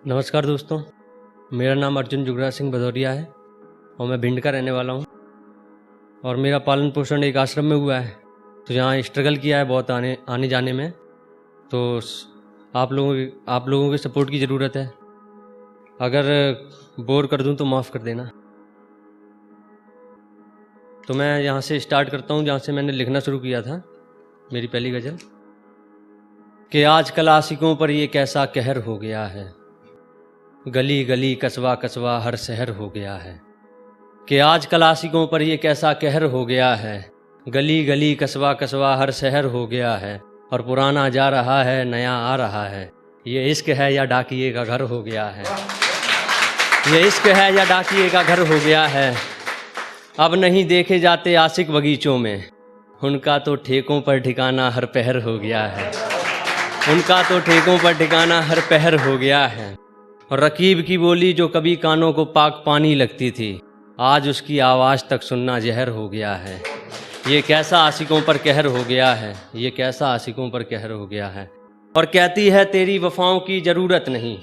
नमस्कार दोस्तों, मेरा नाम अर्जुन जुगराज सिंह भदौरिया है और मैं भिंड का रहने वाला हूँ। और मेरा पालन पोषण एक आश्रम में हुआ है, तो यहाँ स्ट्रगल किया है बहुत आने जाने में। तो आप लोगों के सपोर्ट की ज़रूरत है। अगर बोर कर दूँ तो माफ़ कर देना। तो मैं यहाँ से स्टार्ट करता हूँ जहाँ से मैंने लिखना शुरू किया था, मेरी पहली गज़ल। कि आजकल आशिकों पर ये कैसा कहर हो गया है, गली गली कस्बा कस्बा हर शहर हो गया है। कि आजकल आशिकों पर ये कैसा कहर हो गया है, गली गली कस्बा कस्बा हर शहर हो गया है। और पुराना जा रहा है, नया आ रहा है। ये इश्क है या डाकिए का घर हो गया है। ये इश्क है या डाकिए का घर हो गया है। अब नहीं देखे जाते आशिक बगीचों में, उनका तो ठेकों पर ठिकाना हर पहर हो गया है। उनका तो ठेकों पर ठिकाना हर पहर हो गया है। और रकीब की बोली जो कभी कानों को पाक पानी लगती थी, आज उसकी आवाज़ तक सुनना जहर हो गया है। ये कैसा आशिकों पर कहर हो गया है, ये कैसा आशिकों पर कहर हो गया है। और कहती है तेरी वफ़ाओं की ज़रूरत नहीं,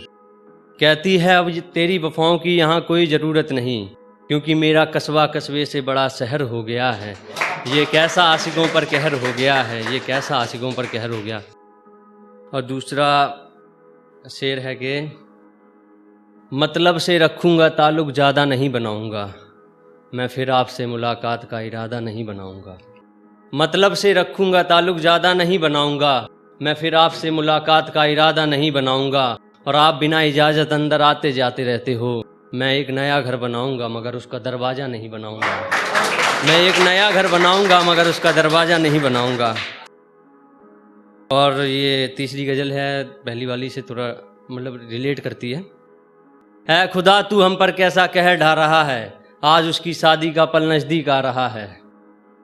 कहती है अब तेरी वफ़ाओं की यहाँ कोई ज़रूरत नहीं, क्योंकि मेरा कस्बा कस्बे से बड़ा शहर हो गया है। ये कैसा आशिकों पर कहर हो गया है, ये कैसा आशिकों पर कहर हो गया। और दूसरा शेर है कि मतलब से रखूँगा ताल्लुक़ ज़्यादा नहीं बनाऊँगा, मैं फिर आपसे मुलाकात का इरादा नहीं बनाऊँगा। मतलब से रखूँगा ताल्लुक़ ज़्यादा नहीं बनाऊँगा, मैं फिर आपसे मुलाकात का इरादा नहीं बनाऊँगा। और आप बिना इजाज़त अंदर आते जाते रहते हो, मैं एक नया घर बनाऊँगा मगर उसका दरवाज़ा नहीं बनाऊँगा। मैं एक नया घर बनाऊँगा मगर उसका दरवाज़ा नहीं बनाऊँगा। और ये तीसरी गज़ल है, पहली वाली से थोड़ा मतलब रिलेट करती है। है खुदा तू हम पर कैसा कहर ढा रहा है, आज उसकी शादी का पल नज़दीक आ रहा है।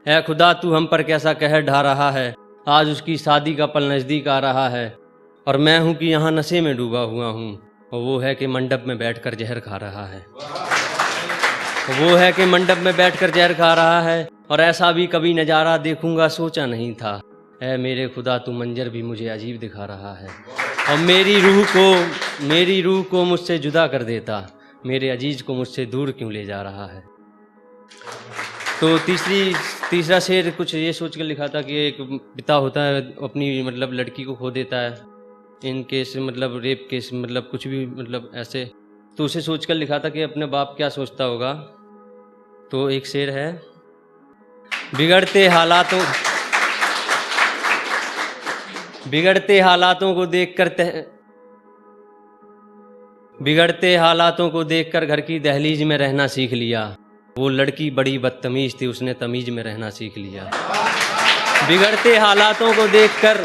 है खुदा तू हम पर कैसा कहर ढा रहा है, आज उसकी शादी का पल नज़दीक आ रहा है। और मैं हूँ कि यहाँ नशे में डूबा हुआ हूँ, और वो है कि मंडप में बैठकर जहर खा रहा है। वो है कि मंडप में बैठकर जहर खा रहा है। और ऐसा भी कभी नज़ारा देखूंगा सोचा नहीं था, ऐ मेरे खुदा तू मंजर भी मुझे अजीब दिखा रहा है। और मेरी रूह को मुझसे जुदा कर देता, मेरे अजीज़ को मुझसे दूर क्यों ले जा रहा है। तो तीसरा शेर कुछ ये सोच कर लिखा था कि एक पिता होता है, अपनी मतलब लड़की को खो देता है, इन केस मतलब रेप केस मतलब कुछ भी मतलब ऐसे, तो उसे सोच कर लिखा था कि अपने बाप क्या सोचता होगा। तो एक शेर है, बिगड़ते हालातों को देखकर घर की दहलीज में रहना सीख लिया। वो लड़की बड़ी बदतमीज थी, उसने तमीज में रहना सीख लिया। बिगड़ते हालातों को देखकर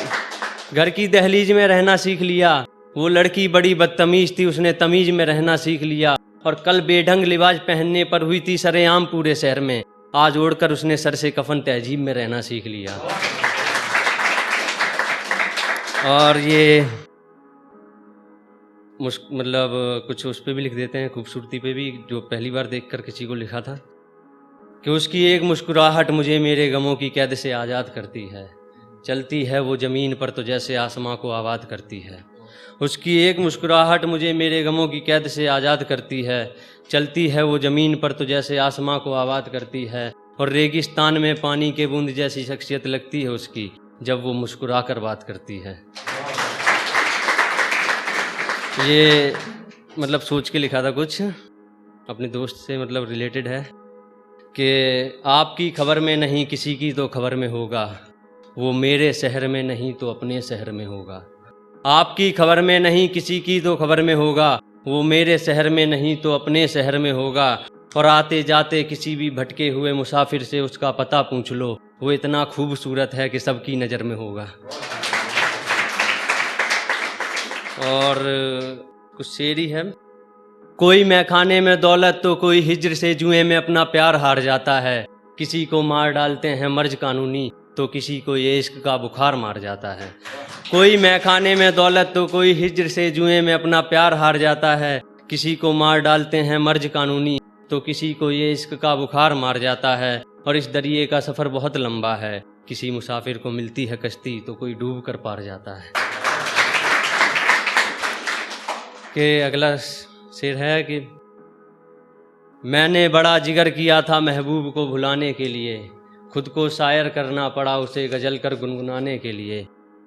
घर की दहलीज में रहना सीख लिया। वो लड़की बड़ी बदतमीज थी, उसने तमीज में रहना सीख लिया। और कल बेढंग लिबास पहनने पर हुई थी सरेआम पूरे शहर में, आज ओढ़कर उसने सर से कफन तहजीब में रहना सीख लिया। और ये मतलब कुछ उस पर भी लिख देते हैं, खूबसूरती पे भी, जो पहली बार देखकर किसी को लिखा था कि उसकी एक मुस्कुराहट मुझे मेरे गमों की कैद से आज़ाद करती है। चलती है वो ज़मीन पर तो जैसे आसमां को आबाद करती है। उसकी एक मुस्कुराहट मुझे मेरे गमों की कैद से आज़ाद करती है। चलती है वो ज़मीन पर तो जैसे आसमां को आबाद करती है। और रेगिस्तान में पानी के बूंद जैसी शख्सियत लगती है उसकी, जब वो मुस्कुरा कर बात करती है। ये मतलब सोच के लिखा था कुछ, अपने दोस्त से मतलब रिलेटेड है कि आपकी खबर में नहीं किसी की तो खबर में होगा, वो मेरे शहर में नहीं तो अपने शहर में होगा। आपकी खबर में नहीं किसी की तो खबर में होगा, वो मेरे शहर में नहीं तो अपने शहर में होगा। और आते जाते किसी भी भटके हुए मुसाफिर से उसका पता पूछ लो, वो इतना खूबसूरत है कि सबकी नज़र में होगा। और कुछ शेरी है, कोई मैखाने में दौलत तो कोई हिज्र से जुए में अपना प्यार हार जाता है। किसी को मार डालते हैं मर्ज कानूनी, तो किसी को ये इश्क का बुखार मार जाता है। कोई मैखाने में दौलत तो कोई हिज्र से जुए में अपना प्यार हार जाता है। किसी को मार डालते हैं मर्ज कानूनी, तो किसी को ये इश्क का बुखार मार जाता है। और इस दरिए का सफ़र बहुत लंबा है, किसी मुसाफिर को मिलती है कश्ती तो कोई डूब कर पार जाता है। कि अगला शेर है कि मैंने बड़ा जिगर किया था महबूब को भुलाने के लिए, खुद को शायर करना पड़ा उसे गज़ल कर गुनगुनाने के लिए।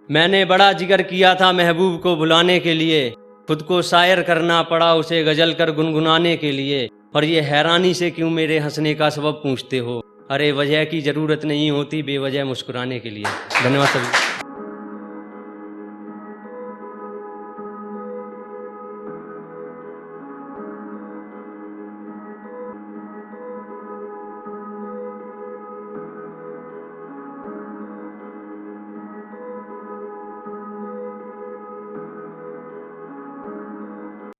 मैंने बड़ा जिगर किया था महबूब को भुलाने के लिए, खुद को शायर करना पड़ा उसे गज़ल कर गुनगुनाने के लिए। और ये हैरानी से क्यों मेरे हंसने का सबब पूछते हो, अरे वजह की ज़रूरत नहीं होती बेवजह मुस्कुराने के लिए। धन्यवाद सभी।